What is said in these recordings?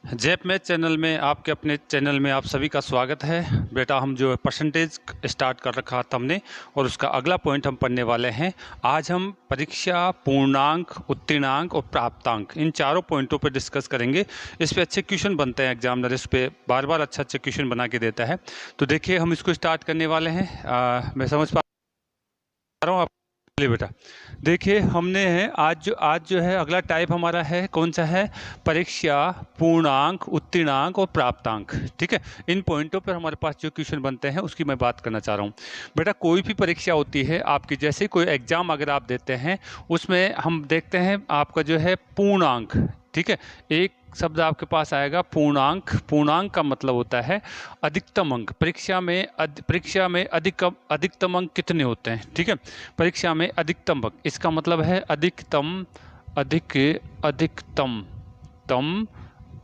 JAP math channel में आपके अपने चैनल में आप सभी का स्वागत है। बेटा हम जो है परसेंटेज स्टार्ट कर रखा था हमने और उसका अगला पॉइंट हम पढ़ने वाले हैं। आज हम परीक्षा, पूर्णांक, उत्तीर्णांक और प्राप्तांक इन चारों पॉइंटों पर डिस्कस करेंगे। इस पे अच्छे क्वेश्चन बनते हैं, एग्जामिनर इस पे बार बार अच्छे क्वेश्चन बना के देता है। तो देखिए हम इसको स्टार्ट करने वाले हैं। मैं समझ पा रहा हूँ आप। चलिए बेटा देखिए हमने है आज जो है अगला टाइप हमारा है कौन सा है, परीक्षा, पूर्णांक, उत्तीर्णांक और प्राप्तांक। ठीक है, इन पॉइंटों पर हमारे पास जो क्वेश्चन बनते हैं उसकी मैं बात करना चाह रहा हूँ। बेटा कोई भी परीक्षा होती है आपकी, जैसे कोई एग्जाम अगर आप देते हैं उसमें हम देखते हैं आपका जो है पूर्णांक। ठीक है, एक शब्द आपके पास आएगा पूर्णांक। पूर्णांक का मतलब होता है अधिकतम अंक। परीक्षा में अधिकतम अंक कितने होते हैं। ठीक है, परीक्षा में अधिकतम अंक, इसका मतलब है अधिकतम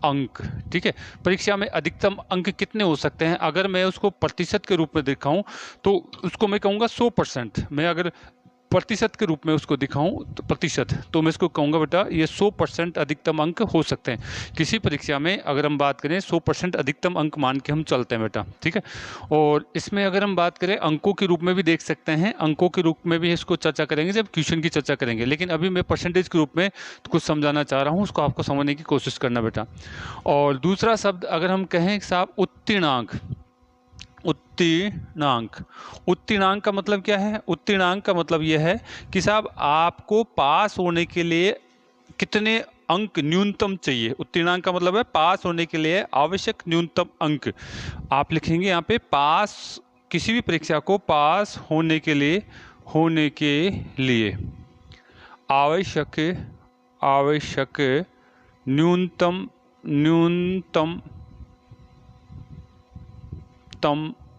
अंक। ठीक है, परीक्षा में अधिकतम अंक कितने हो सकते हैं। अगर मैं उसको प्रतिशत के रूप में दिखाऊं तो उसको मैं कहूँगा 100%। मैं अगर प्रतिशत के रूप में उसको दिखाऊं तो प्रतिशत, तो मैं इसको कहूँगा बेटा ये 100% अधिकतम अंक हो सकते हैं किसी परीक्षा में। अगर हम बात करें 100% अधिकतम अंक मान के हम चलते हैं बेटा। ठीक है, और इसमें अगर हम बात करें अंकों के रूप में भी देख सकते हैं, अंकों के रूप में भी इसको चर्चा करेंगे जब क्वेश्चन की चर्चा करेंगे। लेकिन अभी मैं परसेंटेज के रूप में कुछ समझाना चाह रहा हूँ, उसको आपको समझने की कोशिश करना बेटा। और दूसरा शब्द अगर हम कहें साहब उत्तीर्णांक। उत्तीर्णांक, उत्तीर्णांक का मतलब क्या है। उत्तीर्णांक का मतलब यह है कि साहब आपको पास होने के लिए कितने अंक न्यूनतम चाहिए। उत्तीर्णांक का मतलब है पास होने के लिए आवश्यक न्यूनतम अंक। आप लिखेंगे यहाँ पे पास, किसी भी परीक्षा को पास होने के लिए आवश्यक न्यूनतम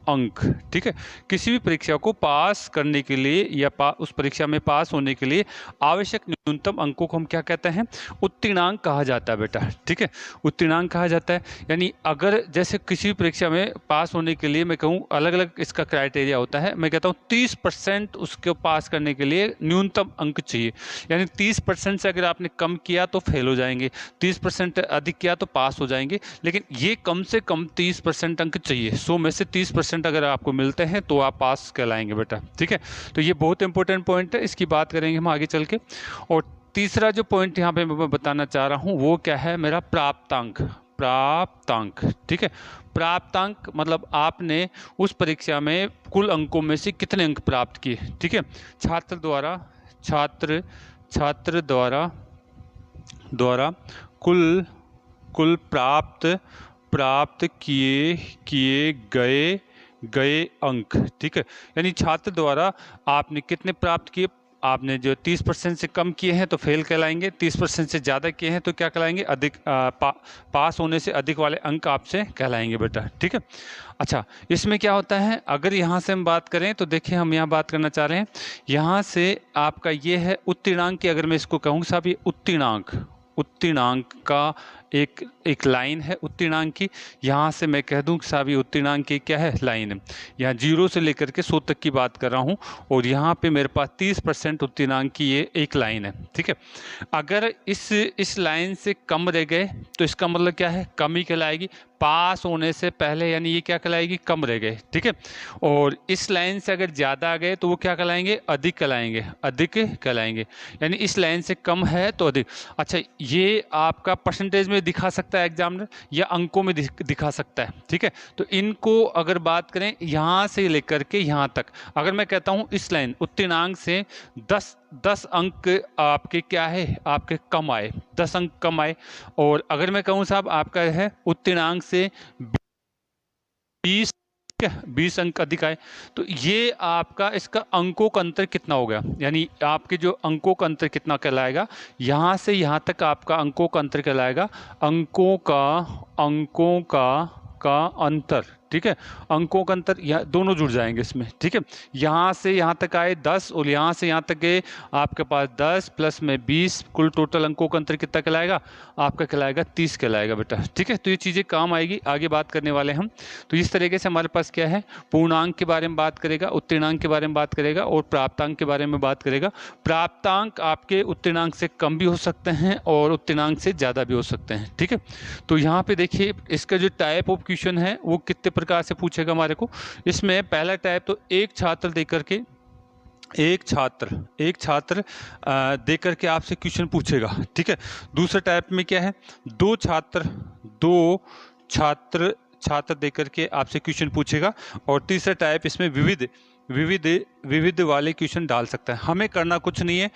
अंक। ठीक है, किसी भी परीक्षा को पास करने के लिए या उस परीक्षा में पास होने के लिए आवश्यक न्यूनतम अंकों को हम क्या कहते हैं, उत्तीर्णांक कहा जाता है बेटा। ठीक है, उत्तीर्णांक कहा जाता है। यानी अगर जैसे किसी भी परीक्षा में पास होने के लिए मैं कहूँ, अलग अलग इसका क्राइटेरिया होता है। मैं कहता हूँ 30% उसको पास करने के लिए न्यूनतम अंक चाहिए। यानी 30% से अगर आपने कम किया तो फेल हो जाएंगे, 30% अधिक किया तो पास हो जाएंगे। लेकिन ये कम से कम 30% अंक चाहिए। 100 में से 30% अगर आपको मिलते हैं तो आप पास कहलाएंगे बेटा। ठीक है, तो ये बहुत इंपॉर्टेंट पॉइंट है, इसकी बात करेंगे हम आगे चल के। और तीसरा जो पॉइंट यहाँ पे मैं बताना चाह रहा हूँ वो क्या है, मेरा प्राप्तांक। ठीक है, प्राप्तांक मतलब आपने उस परीक्षा में कुल अंकों में से कितने अंक प्राप्त किए। ठीक है, छात्र द्वारा कुल प्राप्त किए गए अंक। ठीक है, यानी छात्र द्वारा आपने कितने प्राप्त किए। आपने जो 30% से कम किए हैं तो फेल कहलाएंगे, 30% से ज़्यादा किए हैं तो क्या कहलाएंगे, अधिक पास होने से अधिक वाले अंक आपसे कहलाएंगे बेटा। ठीक है, अच्छा इसमें क्या होता है, अगर यहाँ से हम बात करें तो देखिए हम यहाँ बात करना चाह रहे हैं, यहाँ से आपका ये है उत्तीर्णांक की। अगर मैं इसको कहूँ साहब ये उत्तीर्णांक का एक लाइन है उत्तीर्णांक की। यहाँ से मैं कह दूँ साहब ये उत्तीर्णांक की क्या है, लाइन है। यहाँ 0 से लेकर के 100 तक की बात कर रहा हूँ और यहाँ पे मेरे पास 30% उत्तीर्णांक की ये एक लाइन है। ठीक है, अगर इस लाइन से कम रह गए तो इसका मतलब क्या है, कमी कहलाएगी। पास होने से पहले यानी ये क्या कहलाएगी, कम रह गए। ठीक है, और इस लाइन से अगर ज़्यादा आ गए तो वो क्या कहलाएंगे, अधिक कहलाएंगे। यानी इस लाइन से कम है तो अधिक। अच्छा ये आपका परसेंटेज में दिखा सकता है एग्जामिनर या अंकों में दिखा सकता है। ठीक है, तो इनको अगर बात करें यहाँ से लेकर के यहाँ तक, अगर मैं कहता हूँ इस लाइन उत्तीर्णांक से 10 अंक आपके क्या है, आपके कम आए, 10 अंक कम आए। और अगर मैं कहूँ साहब आपका है उत्तीर्णांक से 20 अंक अधिक आए, तो ये आपका इसका अंकों का अंतर कितना हो गया। यानी आपके जो अंकों का अंतर कितना कहलाएगा, यहाँ से यहाँ तक आपका अंकों का अंतर कहलाएगा, अंकों का अंतर। ठीक है, अंकों का अंतर यहाँ दोनों जुड़ जाएंगे इसमें, ठीक है। यहाँ से यहाँ तक आए 10 और यहाँ से यहाँ तक गए आपके पास 10 प्लस में 20, कुल टोटल अंकों का अंतर कितना कहलाएगा, आपका कहलाएगा 30 कहलाएगा बेटा, ठीक है। तो ये चीज़ें काम आएगी, आगे बात करने वाले हम। तो इस तरीके से हमारे पास क्या है, पूर्णांक के बारे में बात करेगा, उत्तीर्णांक के बारे में बात करेगा और प्राप्तांक के बारे में बात करेगा। प्राप्तांक आपके उत्तीर्णांक से कम भी हो सकते हैं और उत्तीर्णांक से ज़्यादा भी हो सकते हैं, ठीक है। तो यहाँ पे देखिए इसका जो टाइप ऑफ क्वेश्चन है वो कितने प्रकार से पूछेगा हमारे को। इसमें पहला टाइप तो एक छात्र देकर के देकर के आपसे क्वेश्चन पूछेगा, ठीक है। दूसरे टाइप में क्या है, दो छात्र देकर के आपसे क्वेश्चन पूछेगा। और तीसरा टाइप इसमें विविध वाले क्वेश्चन डाल सकता है। हमें करना कुछ नहीं है,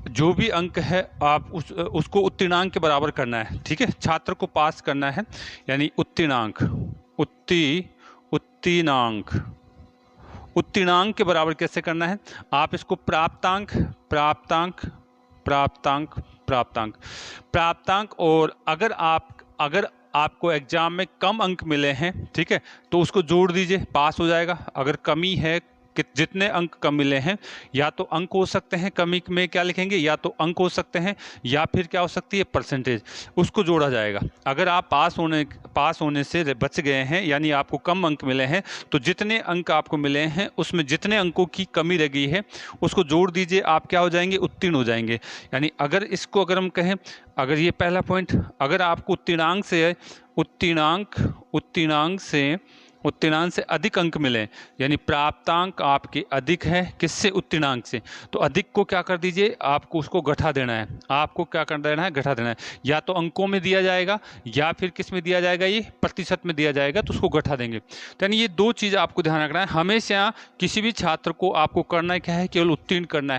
जो भी अंक है आप उसको उत्तीर्णांक के बराबर करना है, ठीक है। छात्र को पास करना है, यानी उत्तीर्णांक के बराबर कैसे करना है, आप इसको प्राप्तांक और अगर आपको एग्जाम में कम अंक मिले हैं, ठीक है, तो उसको जोड़ दीजिए, पास हो जाएगा। अगर कमी है कि जितने अंक कम मिले हैं, या तो अंक हो सकते हैं कमी में, क्या लिखेंगे, या तो अंक हो सकते हैं या फिर क्या हो सकती है परसेंटेज, उसको जोड़ा जाएगा। अगर आप पास होने से बच गए हैं, यानी आपको कम अंक मिले हैं, तो जितने अंक आपको मिले हैं उसमें जितने अंकों की कमी रह गई है उसको जोड़ दीजिए, आप क्या हो जाएंगे, उत्तीर्ण हो जाएंगे। यानी अगर हम कहें, अगर ये पहला पॉइंट, अगर आपको उत्तीर्णांक से अधिक अंक मिले, यानी प्राप्तांक आपके अधिक है किससे, उत्तीर्णांक से, तो अधिक को क्या कर दीजिए, आपको उसको घटा देना है। घटा देना है, या तो अंकों में दिया जाएगा या फिर किस में दिया जाएगा, ये प्रतिशत में दिया जाएगा, तो उसको घटा देंगे। तो यानी ये दो चीज़ आपको ध्यान रखना है। हमेशा किसी भी छात्र को आपको करना क्या है, केवल उत्तीर्ण करना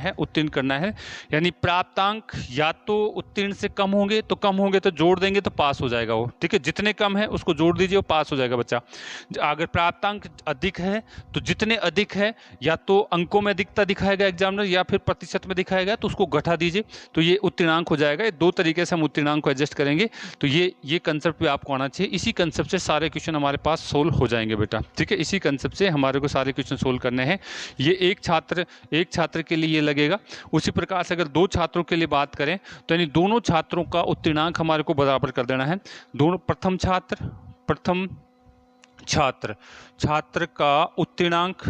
है। यानी प्राप्तांक या तो उत्तीर्ण से कम होंगे तो जोड़ देंगे तो पास हो जाएगा वो, ठीक है। जितने कम है उसको जोड़ दीजिए, वो पास हो जाएगा बच्चा। अगर प्राप्तांक अधिक है तो जितने अधिक है, या तो अंकों में अधिकता दिखाएगा एग्जामिनर या फिर प्रतिशत में दिखाएगा, तो उसको घटा दीजिए, तो ये उत्तीर्णांक हो जाएगा। ये दो तरीके से हम उत्तीर्णांक को एडजस्ट करेंगे। तो ये कंसेप्ट भी आपको आना चाहिए। इसी कंसेप्ट से सारे क्वेश्चन हमारे पास सोल्व हो जाएंगे बेटा, ठीक है। इसी कंसेप्ट से हमारे को सारे क्वेश्चन सोल्व करने हैं। ये एक छात्र के लिए ये लगेगा। उसी प्रकार से अगर दो छात्रों के लिए बात करें, तो यानी दोनों छात्रों का उत्तीर्णांक हमारे को बराबर कर देना है। प्रथम छात्र का उत्तीर्णांक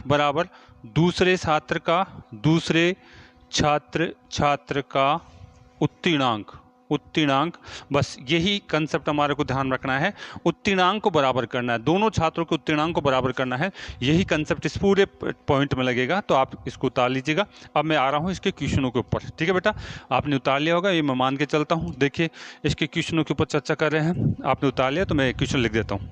बराबर दूसरे छात्र का उत्तीर्णांक। बस यही कंसेप्ट हमारे को ध्यान रखना है, उत्तीर्णांक को बराबर करना है, दोनों छात्रों के उत्तीर्णांक को बराबर करना है। यही कंसेप्ट इस पूरे पॉइंट में लगेगा, तो आप इसको उतार लीजिएगा। अब मैं आ रहा हूँ इसके क्वेश्चनों के ऊपर, ठीक है बेटा। आपने उतार लिया होगा, ये मैं मान के चलता हूँ। देखिए इसके क्वेश्चनों के ऊपर चर्चा कर रहे हैं, आपने उतार लिया तो मैं क्वेश्चन लिख देता हूँ।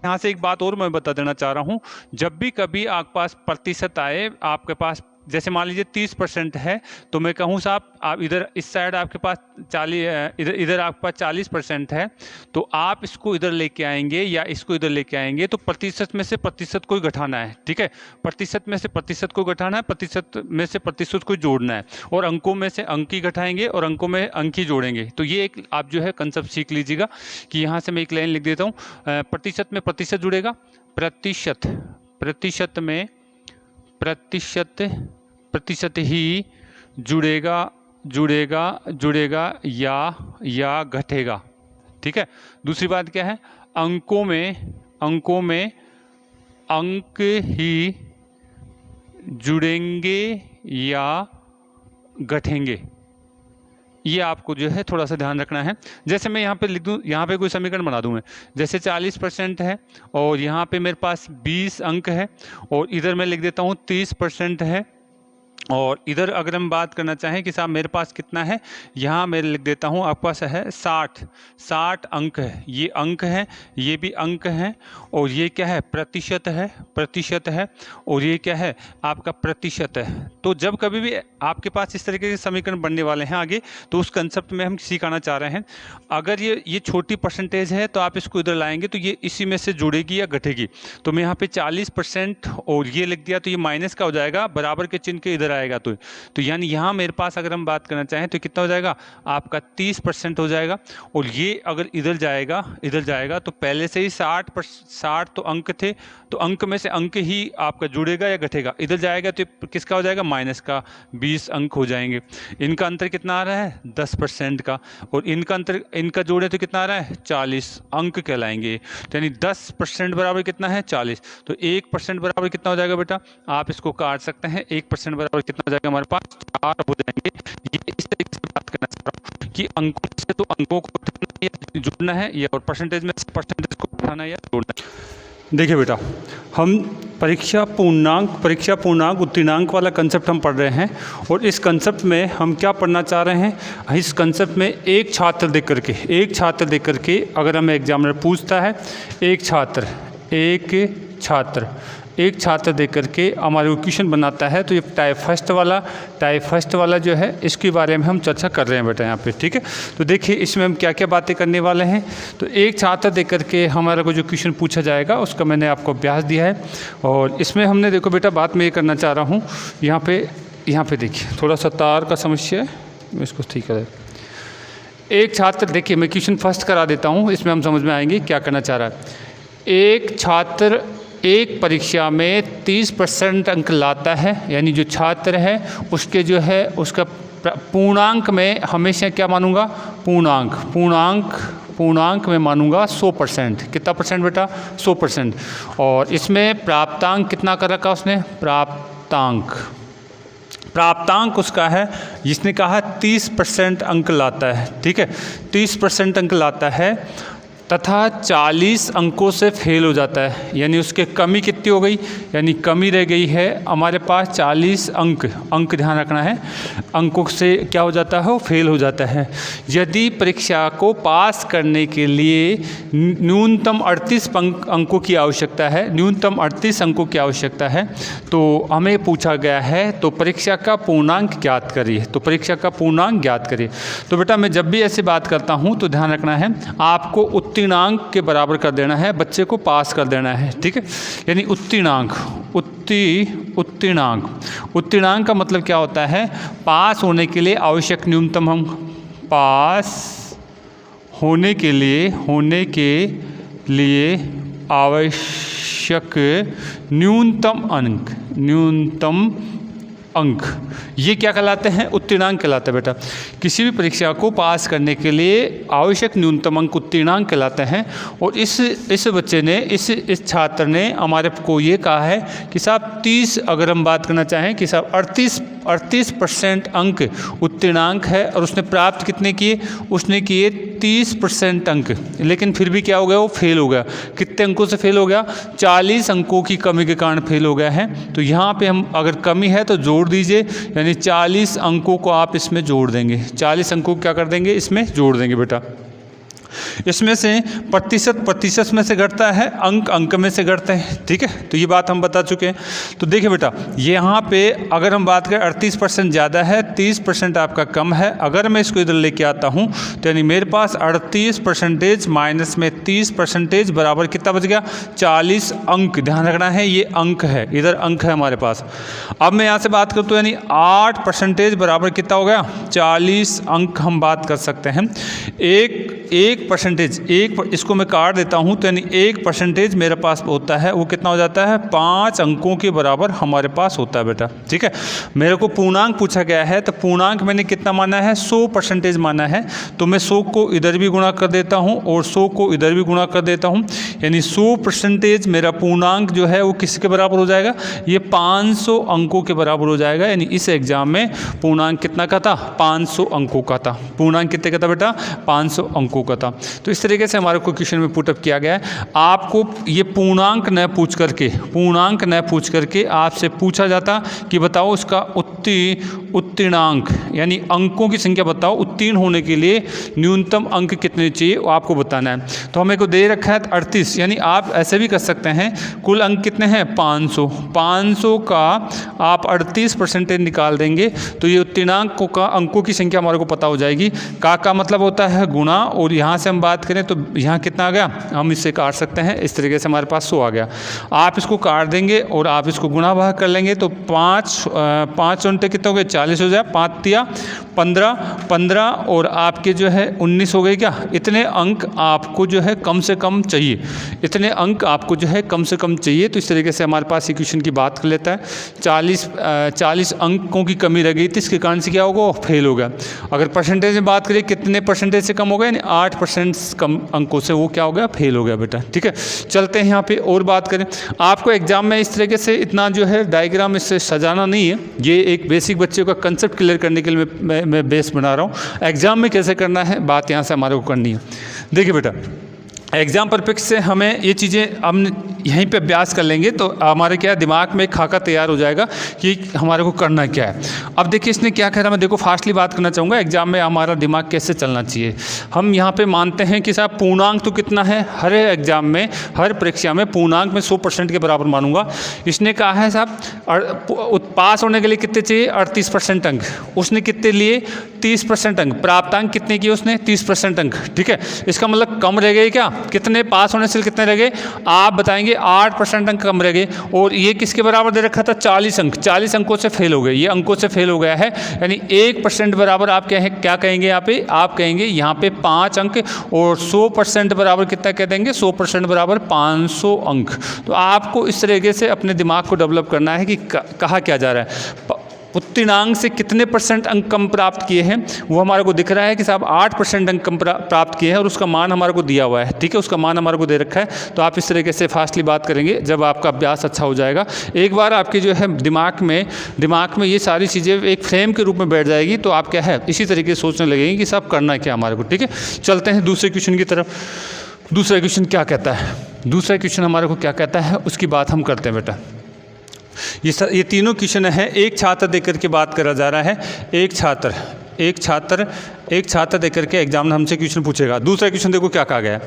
यहाँ से एक बात और मैं बता देना चाह रहा हूँ, जब भी कभी आपके पास प्रतिशत आए, आपके पास जैसे मान लीजिए 30% है, तो मैं कहूँ साहब आप इधर इस साइड आपके पास 40, इधर आपके पास 40% है, तो आप इसको इधर लेके आएंगे या इसको इधर लेके आएंगे, तो प्रतिशत में से प्रतिशत को घटाना है, ठीक है। प्रतिशत में से प्रतिशत को घटाना है, प्रतिशत में से प्रतिशत को जोड़ना है, और अंकों में से अंक ही घटाएंगे और अंकों में अंक ही जोड़ेंगे। तो ये एक आप जो है कंसेप्ट सीख लीजिएगा कि यहाँ से मैं एक लाइन लिख देता हूँ, प्रतिशत में प्रतिशत जुड़ेगा, प्रतिशत में प्रतिशत ही जुड़ेगा या घटेगा, ठीक है। दूसरी बात क्या है, अंकों में अंक ही जुड़ेंगे या घटेंगे, ये आपको जो है थोड़ा सा ध्यान रखना है। जैसे मैं यहाँ पे लिख दूँ, यहाँ पे कोई समीकरण बना दूँ मैं, जैसे 40% है और यहाँ पे मेरे पास 20 अंक है, और इधर मैं लिख देता हूँ 30% है, और इधर अगर हम बात करना चाहें कि साहब मेरे पास कितना है, यहाँ मैं लिख देता हूँ आपके पास है 60 अंक है, ये अंक है, ये भी अंक है, और ये क्या है, प्रतिशत है, और ये क्या है, आपका प्रतिशत है। तो जब कभी भी आपके पास इस तरीके के समीकरण बनने वाले हैं आगे, तो उस कंसेप्ट में हम सिखाना चाह रहे हैं। अगर ये छोटी परसेंटेज है तो आप इसको इधर लाएंगे तो ये इसी में से जुड़ेगी या घटेगी। तो मैं यहाँ पे 40% और ये लिख दिया, तो ये माइनस का हो जाएगा, बराबर के चिन्ह के इधर आएगा तो यानी यहाँ मेरे पास अगर हम बात करना चाहें तो कितना हो जाएगा आपका 30% हो जाएगा। और ये अगर इधर जाएगा तो पहले से ही 60 तो अंक थे, तो अंक में से अंक ही आपका जुड़ेगा या घटेगा। इधर जाएगा तो किसका हो जाएगा माइनस का 20 अंक हो जाएंगे। इनका अंतर कितना आ रहा है 10% का, और इनका अंतर इनका जोड़े तो कितना आ रहा है 40 अंक कहलाएंगे। तो यानी 10% बराबर कितना है 40। तो 1% बराबर कितना हो जाएगा बेटा, आप इसको काट सकते हैं। 1% बराबर कितना हो जाएगा हमारे पास 4 हो जाएंगे। ये इस तरीके से बात करना चाह रहा हूँ कि अंकों से तो अंकों को जोड़ना है या और परसेंटेज में परसेंटेज को उठाना है या जोड़ना है। देखिए बेटा, हम परीक्षा पूर्णांक उत्तीर्णांक वाला कंसेप्ट हम पढ़ रहे हैं, और इस कंसेप्ट में हम क्या पढ़ना चाह रहे हैं, इस कंसेप्ट में एक छात्र देख करके अगर हमें एग्जामिनर पूछता है, एक छात्र देख करके हमारे को क्वेश्चन बनाता है, तो ये टाइप फर्स्ट वाला जो है इसके बारे में हम चर्चा कर रहे हैं बेटा यहाँ पे, ठीक है। तो देखिए इसमें हम क्या क्या बातें करने वाले हैं। तो एक छात्र देख करके हमारा को जो क्वेश्चन पूछा जाएगा उसका मैंने आपको अभ्यास दिया है, और इसमें हमने देखो बेटा बात मैं ये करना चाह रहा हूँ, यहाँ पे देखिए थोड़ा सा तार का समस्या है, मैं इसको ठीक कर। एक छात्र देखिए, मैं क्वेश्चन फर्स्ट करा देता हूँ, इसमें हम समझ में आएंगे क्या करना चाह रहा है। एक छात्र एक परीक्षा में 30% अंक लाता है, यानी जो छात्र है उसके जो है उसका पूर्णांक में हमेशा क्या मानूंगा, पूर्णांक में मानूंगा 100%। कितना परसेंट बेटा 100%। और इसमें प्राप्तांक कितना कर रखा उसने, प्राप्तांक उसका है, जिसने कहा 30% अंक लाता है, ठीक है, 30% अंक लाता है तथा 40 अंकों से फेल हो जाता है। यानी उसके कमी कितनी हो गई, यानी कमी रह गई है हमारे पास 40 अंक ध्यान रखना है, अंकों से क्या हो जाता है, वो फेल हो जाता है। यदि परीक्षा को पास करने के लिए न्यूनतम 38 अंकों की आवश्यकता है, तो हमें पूछा गया है तो परीक्षा का पूर्णांक ज्ञात करिए। तो बेटा मैं जब भी ऐसी बात करता हूँ तो ध्यान रखना है, आपको उत्तीर्णांक के बराबर कर देना है, बच्चे को पास कर देना है, ठीक है। यानी उत्तीर्णांक का मतलब क्या होता है, पास होने के लिए आवश्यक न्यूनतम अंक, आवश्यक न्यूनतम अंक, ये क्या कहलाते हैं, उत्तीर्णांक कहलाते हैं बेटा। किसी भी परीक्षा को पास करने के लिए आवश्यक न्यूनतम अंक उत्तीर्णांक कहलाते हैं। और इस बच्चे ने इस छात्र ने हमारे को ये कहा है कि साहब 30, अगर हम बात करना चाहें कि साहब 38% अंक उत्तीर्णांक है, और उसने प्राप्त कितने किए, उसने किए 30% अंक, लेकिन फिर भी क्या हो गया, वो फेल हो गया। कितने अंकों से फेल हो गया, 40 अंकों की कमी के कारण फेल हो गया है। तो यहाँ पे हम अगर कमी है तो जोड़ दीजिए, यानी 40 अंकों को आप इसमें जोड़ देंगे, 40 अंकों को क्या कर देंगे, इसमें जोड़ देंगे बेटा। इसमें से प्रतिशत में से घटता है, अंक में से घटते हैं, ठीक है। तो ये बात हम बता चुके हैं। तो देखिए बेटा, यहाँ पे अगर हम बात करें 38% ज़्यादा है, 30% आपका कम है। अगर मैं इसको इधर लेके आता हूँ तो यानी मेरे पास 38% माइनस में 30% बराबर कितना बच गया, 40 अंक। ध्यान रखना है ये अंक है, इधर अंक है हमारे पास। अब मैं यहाँ से बात करूँ तो यानी 8% बराबर कितना हो गया, 40 अंक हम बात कर सकते हैं। एक परसेंटेज, इसको मैं काट देता हूँ तो यानी 1% मेरे पास होता है, वो कितना हो जाता है, 5 अंकों के बराबर हमारे पास होता है बेटा, ठीक है। मेरे को पूर्णांक पूछा गया है, तो पूर्णांक मैंने कितना माना है, 100% माना है। तो मैं 100 को इधर भी गुणा कर देता हूँ और 100 को इधर भी गुणा कर देता हूँ, यानी 100% मेरा पूर्णांक जो है वो किसके बराबर हो जाएगा, ये 500 अंकों के बराबर हो जाएगा। यानी इस एग्जाम में पूर्णांक कितना का था, 500 अंकों का था। पूर्णांक कितने का था बेटा, 500 अंकों का था। तो इस तरीके से हमारे को क्वेश्चन में पुटअप किया गया है। आपको ये पूर्णांक न पूछ करके आपसे पूछा जाता कि बताओ उसका उत्तीर्णांक, यानी अंकों की संख्या बताओ, उत्तीर्ण होने के लिए न्यूनतम अंक कितने चाहिए वो आपको बताना है। तो हमें को दे रखा है 38, यानी आप ऐसे भी कर सकते हैं, कुल अंक कितने हैं 500 का आप 38% निकाल देंगे तो ये उत्तीर्णांकों का अंकों की संख्या हमारे को पता हो जाएगी। का मतलब होता है गुणा, और यहाँ से हम बात करें तो यहाँ कितना आ गया, हम इससे काट सकते हैं, इस तरीके से हमारे पास 100 आ गया। आप इसको काट देंगे और आप इसको गुणा भाग कर लेंगे तो 5 उनटे कितने हो गए, 40 हो जाए, 5 तिया 15 और आपके जो है 19 हो गए क्या। इतने अंक आपको जो है कम से कम चाहिए, इतने अंक आपको जो है कम से कम चाहिए। तो इस तरीके से हमारे पास इक्वेशन की बात कर लेता है। 40 अंकों की कमी रह गई थी, इसके कारण से क्या होगा, फेल हो गया। अगर परसेंटेज में बात करें कितने परसेंटेज से कम हो गया, यानी 8% कम अंकों से वो क्या हो गया, फेल हो गया बेटा। ठीक है, चलते हैं यहाँ पे और बात करें। आपको एग्जाम में इस तरीके से इतना जो है डायग्राम इससे सजाना नहीं है, ये एक बेसिक बच्चे का कंसेप्ट क्लियर करने के लिए मैं बेस बना रहा हूँ। एग्जाम में कैसे करना है बात यहाँ से हमारे को करनी है। देखिए बेटा, एग्जाम परपेक्स से हमें ये चीज़ें हम यहीं पे अभ्यास कर लेंगे तो हमारे क्या दिमाग में एक खाका तैयार हो जाएगा कि हमारे को करना क्या है। अब देखिए इसने क्या कह रहा है, मैं देखो फास्टली बात करना चाहूँगा, एग्जाम में हमारा दिमाग कैसे चलना चाहिए। हम यहाँ पे मानते हैं कि साहब पूर्णांक तो कितना है, हर एग्जाम में हर परीक्षा में पूर्णांक में 100% के बराबर मानूंगा। इसने कहा है साहब पास होने के लिए कितने चाहिए, 38% अंक। उसने कितने लिए, 30% अंक। प्राप्तांक कितने किए उसने, 30% अंक। ठीक है, इसका मतलब कम रह गए क्या, कितने पास होने से कितने रह गए, आप बताएंगे 8% अंक कम रह गए। और ये किसके बराबर दे रखा था, 40 अंक। 40 अंकों से फेल हो गए, ये अंकों से फेल हो गया है, यानी 1% बराबर आप क्या कहेंगे यहाँ पे, आप कहेंगे यहाँ पे 5 अंक। और 100% बराबर कितना कह देंगे, 100% बराबर 500 अंक। तो आपको इस तरीके से अपने दिमाग को डेवलप करना है कि कहा क्या जा रहा है। उत्तीर्णांक से कितने % अंक कम प्राप्त किए हैं वो हमारे को दिख रहा है कि साहब 8% अंक कम प्राप्त किए हैं और उसका मान हमारे को दिया हुआ है। ठीक है, उसका मान हमारे को दे रखा है। तो आप इस तरीके से फास्टली बात करेंगे जब आपका अभ्यास अच्छा हो जाएगा। एक बार आपके जो है दिमाग में ये सारी चीज़ें एक फ्रेम के रूप में बैठ जाएगी तो आप क्या है इसी तरीके से सोचने लगेंगे कि साहब करना क्या हमारे को। ठीक है, चलते हैं दूसरे क्वेश्चन की तरफ। दूसरा क्वेश्चन क्या कहता है, दूसरा क्वेश्चन हमारे को क्या कहता है उसकी बात हम करते हैं बेटा। ये तीनों क्वेश्चन है, एक छात्र देकर के बात करा जा रहा है। एक छात्र देकर के एग्जाम में हमसे क्वेश्चन पूछेगा। दूसरा क्वेश्चन देखो क्या कहा गया है,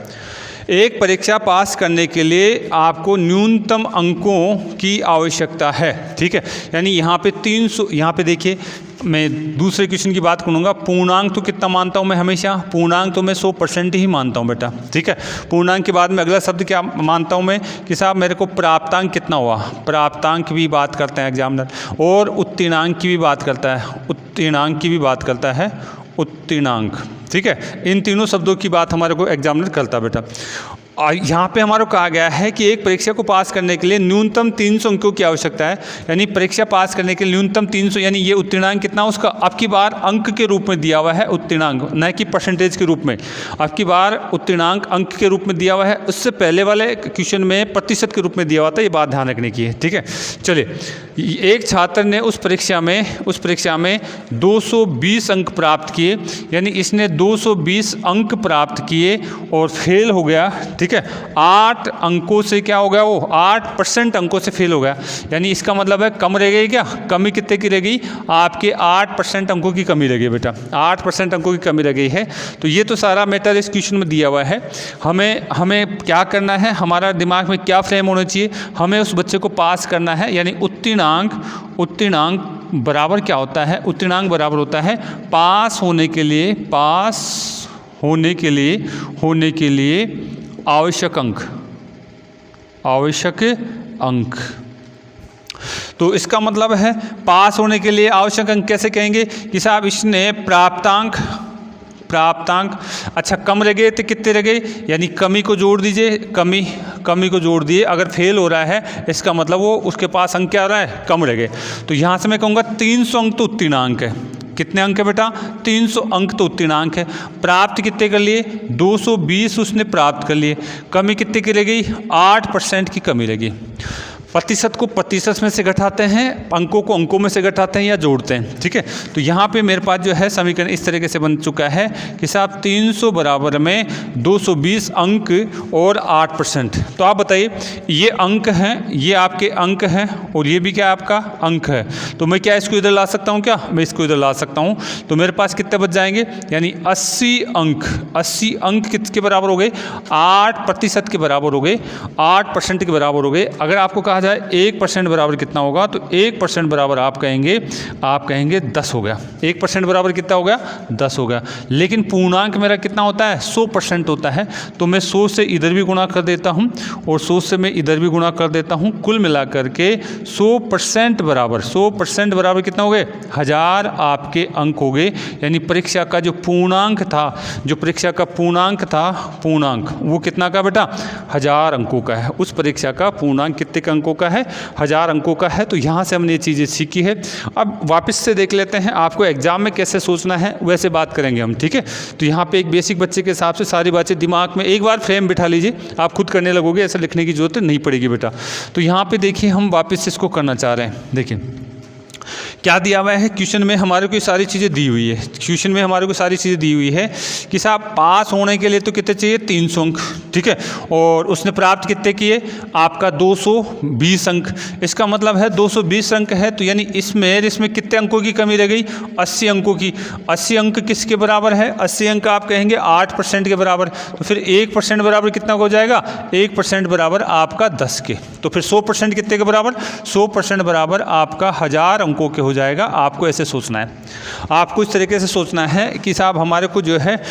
एक परीक्षा पास करने के लिए आपको न्यूनतम अंकों की आवश्यकता है। ठीक है, यानी यहाँ पे 300, यहाँ पे देखिए मैं दूसरे क्वेश्चन की बात करूँगा। पूर्णांक तो कितना मानता हूँ मैं, हमेशा पूर्णांक तो मैं 100% ही मानता हूँ बेटा। ठीक है, पूर्णांक के बाद में अगला शब्द क्या मानता हूँ मैं कि साहब मेरे को प्राप्तांक कितना हुआ, प्राप्तांक की भी बात करते हैं एग्जामिनर, और उत्तीर्णांक की भी बात करता है, उत्तीर्णांक की भी बात करता है, उत्तीर्णांक। ठीक है, इन तीनों शब्दों की बात हमारे को एग्जामिनर करता है बेटा। यहाँ पे हमारे को कहा गया है कि एक परीक्षा को पास करने के लिए न्यूनतम 300 अंकों की आवश्यकता है, यानी परीक्षा पास करने के लिए न्यूनतम 300, यानी ये उत्तीर्णांक कितना उसका अब की बार अंक के रूप में दिया हुआ है, उत्तीर्णांक न कि परसेंटेज के रूप में। अब की बार उत्तीर्णांक अंक के रूप में दिया हुआ है, उससे पहले वाले क्वेश्चन में प्रतिशत के रूप में दिया हुआ था, ये बात ध्यान रखने की है। ठीक है, चलिए एक छात्र ने उस परीक्षा में 220 अंक प्राप्त किए, यानी इसने 220 अंक प्राप्त किए और फेल हो गया। ठीक है, 8 अंकों से क्या हो गया, वो 8% अंकों से फेल हो गया, यानी इसका मतलब है कम रह गई क्या, कमी कितने की रह गई, आपके 8% अंकों की कमी रह गई बेटा, 8% अंकों की कमी रह गई है। तो ये तो सारा मैटर इस क्वेश्चन में दिया हुआ है। हमें क्या करना है, हमारा दिमाग में क्या फ्रेम होना चाहिए, हमें उस बच्चे को पास करना है, यानी उत्तीर्णांक बराबर क्या होता है, उत्तीर्णांक बराबर होता है पास होने के लिए आवश्यक अंक। तो इसका मतलब है पास होने के लिए आवश्यक अंक कैसे कहेंगे कि साहब इसने प्राप्तांक, अच्छा कम रह गए तो कितने रह गए, यानी कमी को जोड़ दीजिए, कमी को जोड़ दिए। अगर फेल हो रहा है इसका मतलब वो उसके पास अंक क्या आ रहा है, कम रह गए। तो यहाँ से मैं कहूँगा 300 अंक तो उत्तीर्णांक है। कितने अंक है बेटा, 300 अंक तो उत्तीर्णांक है। प्राप्त कितने कर लिए, 220 उसने प्राप्त कर लिए। कमी कितने की रह गई, 8% की कमी रह गई। प्रतिशत को प्रतिशत में से घटाते हैं, अंकों को अंकों में से घटाते हैं या जोड़ते हैं। ठीक है, तो यहाँ पे मेरे पास जो है समीकरण इस तरीके से बन चुका है कि साहब 300 बराबर में 220 अंक और 8%। तो आप बताइए ये अंक हैं, ये आपके अंक हैं और ये भी क्या आपका अंक है। तो मैं क्या इसको इधर ला सकता हूँ, क्या मैं इसको इधर ला सकता हूँ। तो मेरे पास कितने बच जाएंगे, यानी 80 अंक किसके बराबर हो गए, 8% के बराबर हो गए, 8% के बराबर हो गए। अगर आपको कहा जाए 1% बराबर कितना होगा, तो 1% बराबर आप कहेंगे 10 हो गया। 1% बराबर कितना हो गया, 10 हो गया। लेकिन पूर्णांक मेरा कितना होता है, 100% होता है, तो मैं 100 से इधर भी गुणा कर देता हूँ और 100 से मैं इधर भी गुणा कर देता हूँ। कुल मिलाकर के 100% बराबर कितना हो गए, 1000 आपके अंक हो गए। यानी परीक्षा का जो पूर्णांक था, पूर्णांक वो कितना का बेटा, 1000 अंकों का है। उस परीक्षा का पूर्णांक कितने का अंकों का है, 1000 अंकों का है। तो यहाँ से हमने ये चीज़ें सीखी है। अब वापस से देख लेते हैं आपको एग्जाम में कैसे सोचना है, वैसे बात करेंगे हम, ठीक है। तो यहाँ पे एक बेसिक बच्चे के हिसाब से सारी बातें दिमाग में एक बार फ्रेम बिठा लीजिए, आप खुद करने लगोगे, ऐसा लिखने की जरूरत नहीं पड़ेगी बेटा। तो यहाँ पे देखिए हम वापस इसको करना चाह रहे हैं। देखिए क्या दिया हुआ है, क्वेश्चन में हमारे को सारी चीज़ें दी हुई है। क्वेश्चन में हमारे को सारी चीज़ें दी हुई है कि साहब पास होने के लिए तो कितने चाहिए, 300 अंक, ठीक है। और उसने प्राप्त कितने किए, आपका 220 अंक। इसका मतलब है 220 अंक है, तो यानी इसमें कितने अंकों की कमी रह गई, 80 अंकों की। 80 अंक किसके बराबर है, 80 अंक आप कहेंगे 8% के बराबर। तो फिर 1% बराबर कितना हो जाएगा, 1% बराबर आपका 10 के। तो फिर 100% कितने के बराबर, 100% बराबर आपका 1000 अंकों के हो जाएगा। आपको ऐसे सोचना है, आपको इस तरीके से सोचना है कि साहब हमारे को जो है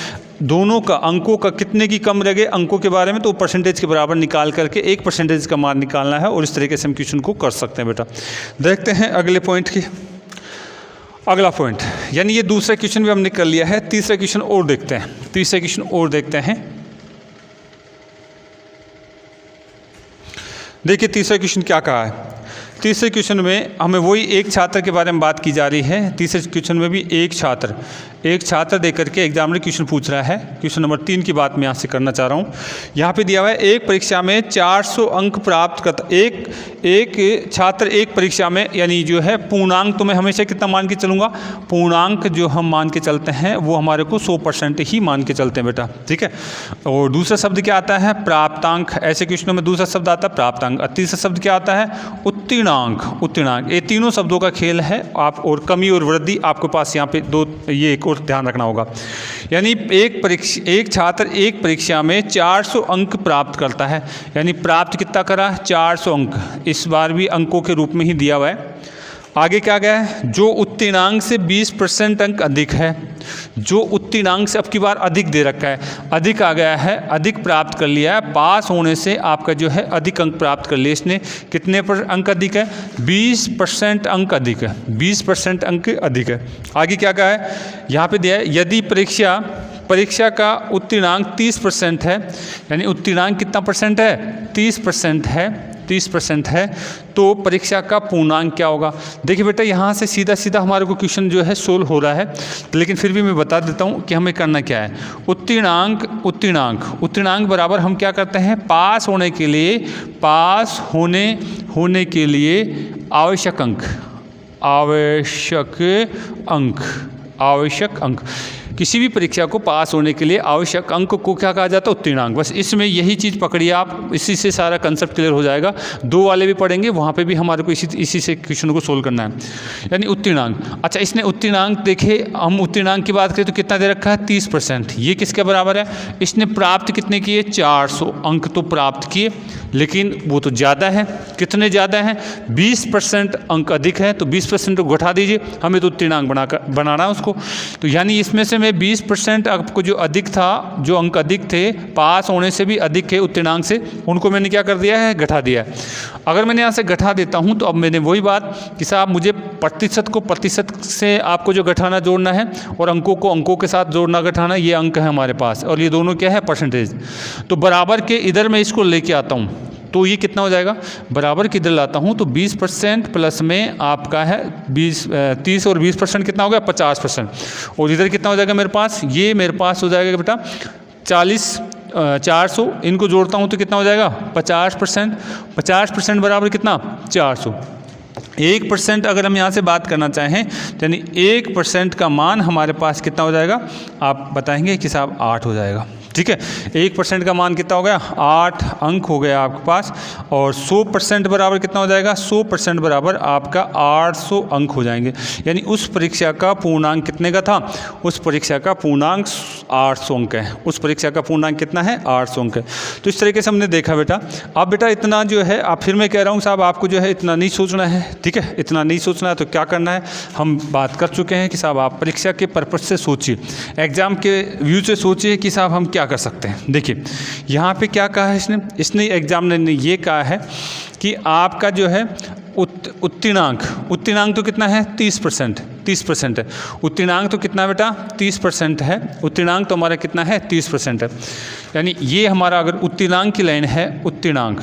दोनों का अंकों का कितने की कम लगे अंकों के बारे में, तो परसेंटेज के बराबर निकाल करके 1% का मान निकालना है। और इस तरीके से हम क्वेश्चन को कर सकते हैं बेटा। देखते हैं अगले पॉइंट की, अगला पॉइंट, यानी ये दूसरा क्वेश्चन भी हमने कर लिया है। तीसरा क्वेश्चन और देखते हैं, देखिए तीसरा क्वेश्चन क्या कहा है। तीसरे क्वेश्चन में हमें वही एक छात्र के बारे में बात की जा रही है। तीसरे क्वेश्चन में भी एक छात्र देकर के एग्जामिनर क्वेश्चन पूछ रहा है। क्वेश्चन नंबर 3 की बात मैं यहाँ से करना चाह रहा हूँ। यहाँ पे दिया हुआ है एक परीक्षा में 400 अंक प्राप्त करता एक छात्र एक परीक्षा में, यानी जो है पूर्णांक तो मैं हमेशा कितना मान के चलूँगा, पूर्णांक जो हम मान के चलते हैं वो हमारे को 100% ही मान के चलते हैं बेटा, ठीक है। और दूसरा शब्द क्या आता है, प्राप्तांक। ऐसे क्वेश्चनों में दूसरा शब्द आता है प्राप्तांक। तीसरा शब्द क्या आता है, उत्तीर्णांक। ये तीनों शब्दों का खेल है। आप और कमी और वृद्धि आपके पास यहाँ पे दो, ये एक और ध्यान रखना होगा। यानी एक छात्र एक परीक्षा में 400 अंक प्राप्त करता है, यानी प्राप्त कितना करा, 400 अंक। इस बार भी अंकों के रूप में ही दिया हुआ है। आगे क्या गया है, जो उत्तीर्णांक से 20% अंक अधिक है, जो उत्तीर्णांक से अब की बार अधिक दे रखा है, अधिक आ गया है, अधिक प्राप्त कर लिया है। पास होने से आपका जो है अधिक अंक प्राप्त कर लिए इसने। कितने पर अंक अधिक है, 20% अंक अधिक है, 20% अंक अधिक है। आगे क्या कहा है, यहाँ पे दिया है यदि परीक्षा का उत्तीर्णांक 30% है, यानी उत्तीर्णांक कितना परसेंट है, 30% है, तो परीक्षा का पूर्णांक क्या होगा। देखिए बेटा यहाँ से सीधा सीधा हमारे को क्वेश्चन जो है सोल्व हो रहा है, लेकिन फिर भी मैं बता देता हूँ कि हमें करना क्या है। उत्तीर्णांक बराबर हम क्या करते हैं, पास होने के लिए आवश्यक अंक। किसी भी परीक्षा को पास होने के लिए आवश्यक अंक को क्या कहा जाता है, उत्तीर्णांक। बस इसमें यही चीज़ पकड़िए आप, इसी से सारा कंसेप्ट क्लियर हो जाएगा। 2 वाले भी पढ़ेंगे, वहाँ पे भी हमारे को इसी से क्वेश्चन को सोल्व करना है, यानी उत्तीर्णांक। अच्छा, इसने उत्तीर्णांक देखे, हम उत्तीर्णांक की बात करें तो कितना दे रखा है, 30%। ये किसके बराबर है, इसने प्राप्त कितने किए, 400 अंक तो प्राप्त किए, लेकिन वो तो ज़्यादा है। कितने ज़्यादा हैं, 20% अंक अधिक है, तो 20% को घटा दीजिए, हमें तो उत्तीर्णांक बनाना है उसको। तो यानी इसमें से 20% आपको जो अधिक था, जो अंक अधिक थे, पास होने से भी अधिक है उत्तीर्णांक से, उनको मैंने क्या कर दिया है, घटा दिया है। अगर मैंने यहाँ से घटा देता हूँ तो अब मैंने वही बात कि साहब मुझे प्रतिशत को प्रतिशत से आपको जो घटाना जोड़ना है, और अंकों को अंकों के साथ जोड़ना घटाना, ये अंक है हमारे पास, और ये दोनों क्या है, परसेंटेज। तो बराबर के इधर मैं इसको लेके आता हूँ, तो ये कितना हो जाएगा, बराबर की इधर लाता हूँ तो 20% प्लस में आपका है 30 और 20% कितना हो गया, 50%। और इधर कितना हो जाएगा मेरे पास, ये मेरे पास हो जाएगा बेटा 400, इनको जोड़ता हूँ तो कितना हो जाएगा, 50% बराबर कितना, 400। 1% अगर हम यहाँ से बात करना चाहें, यानी 1% का मान हमारे पास कितना हो जाएगा, आप बताएंगे कि साहब 8 हो जाएगा। ठीक है। 1% का मान कितना हो गया, 8 अंक हो गया आपके पास, और 100% बराबर कितना हो जाएगा, 100% बराबर आपका 800 अंक हो जाएंगे। यानी उस परीक्षा का पूर्णांक कितने का था, उस परीक्षा का पूर्णांक 800 अंक है। उस परीक्षा का पूर्णांक कितना है, 800 अंक है। तो इस तरीके से हमने देखा बेटा। अब बेटा इतना जो है, आप फिर मैं कह रहा हूँ साहब आपको जो है इतना नहीं सोचना है, ठीक है, इतना नहीं सोचना है। तो क्या करना है, हम बात कर चुके हैं कि साहब आप परीक्षा के पर्पज से सोचिए, एग्ज़ाम के व्यू से सोचिए कि साहब हम क्या कर सकते हैं। देखिए यहाँ पे क्या कहा है इसने एग्जामिनर ने ये कहा है कि आपका जो है उत्तीर्णांक तो कितना है, 30% है। उत्तीर्णांक तो कितना बेटा, 30% है। उत्तीर्णांक तो हमारा कितना है, 30% है। यानी ये हमारा अगर उत्तीर्णांक की लाइन है, उत्तीर्णांक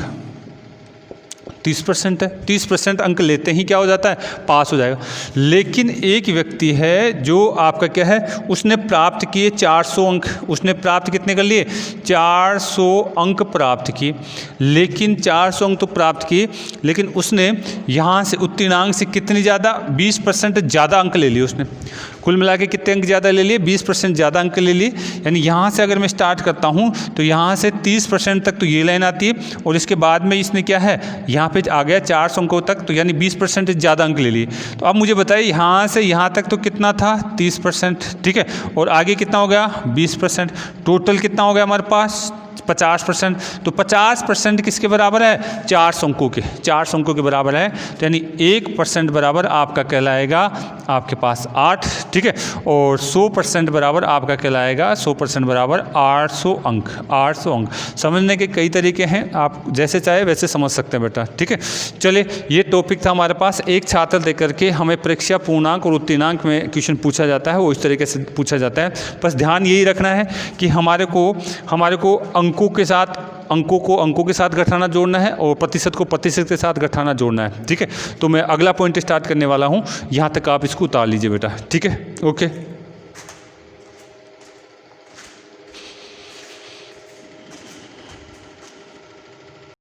30% है, 30% अंक लेते ही क्या हो जाता है, पास हो जाएगा। लेकिन एक व्यक्ति है जो आपका क्या है, उसने प्राप्त किए 400 अंक, उसने प्राप्त कितने कर लिए, 400 अंक प्राप्त किए। लेकिन 400 अंक तो प्राप्त किए, लेकिन उसने यहाँ से उत्तीर्णांक से कितनी ज़्यादा, 20% ज़्यादा अंक ले लिए उसने। कुल मिला के कितने अंक ज़्यादा ले लिए, 20% ज़्यादा अंक ले लिए। यानी यहाँ से अगर मैं स्टार्ट करता हूँ तो यहाँ से 30% तक तो ये लाइन आती है, और इसके बाद में इसने क्या है, यहाँ पे आ गया 400 अंकों तक, तो यानी 20% ज़्यादा अंक ले लिए। तो अब मुझे बताइए यहाँ से यहाँ तक तो कितना था, 30%, ठीक है, और आगे कितना हो गया, 20%। टोटल कितना हो गया हमारे पास, 50%। तो 50% किसके बराबर है, 400 अंकों के, 400 अंकों के बराबर है। तो यानी 1% बराबर आपका कहलाएगा आपके पास 8, ठीक है, और 100% बराबर आपका कहलाएगा, 100% बराबर 800 अंक। 800 अंक समझने के कई तरीके हैं, आप जैसे चाहे वैसे समझ सकते हैं बेटा, ठीक है। चलिए ये टॉपिक था हमारे पास। एक छात्र देकर के हमें परीक्षा पूर्णांक और उत्तीर्णांक में क्वेश्चन पूछा जाता है, वो इस तरीके से पूछा जाता है। बस ध्यान यही रखना है कि हमारे को अंकों के साथ घटाना जोड़ना है, और प्रतिशत को प्रतिशत के साथ घटाना जोड़ना है, ठीक है। तो मैं अगला पॉइंट स्टार्ट करने वाला हूँ, यहाँ तक आप इसको उतार लीजिए बेटा, ठीक है, ओके।